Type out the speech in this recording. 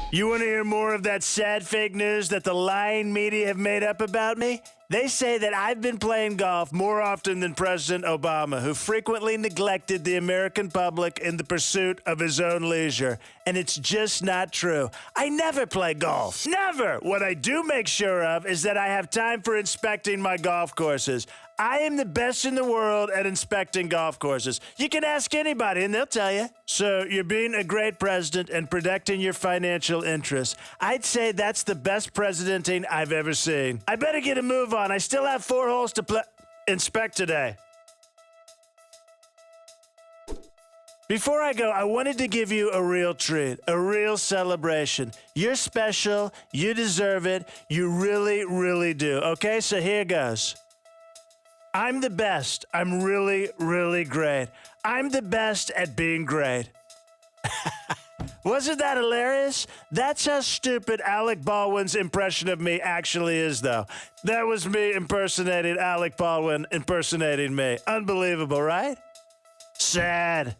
You want to hear more of that sad fake news that the lying media have made up about me? They say that I've been playing golf more often than President Obama, who frequently neglected the American public in the pursuit of his own leisure. And it's just not true. I never play golf. Never! What I do make sure of is that I have time for inspecting my golf courses. I am the best in the world at inspecting golf courses. You can ask anybody and they'll tell you. So you're being a great president and protecting your financial interests. I'd say that's the best presidenting I've ever seen. I better get a move on. I still have 4 holes to inspect today. Before I go, I wanted to give you a real treat, a real celebration. You're special. You deserve it. You really, really do. Okay, so here goes. I'm the best. I'm really, really great. I'm the best at being great. Wasn't that hilarious? That's how stupid Alec Baldwin's impression of me actually is, though. That was me impersonating Alec Baldwin impersonating me. Unbelievable, right? Sad.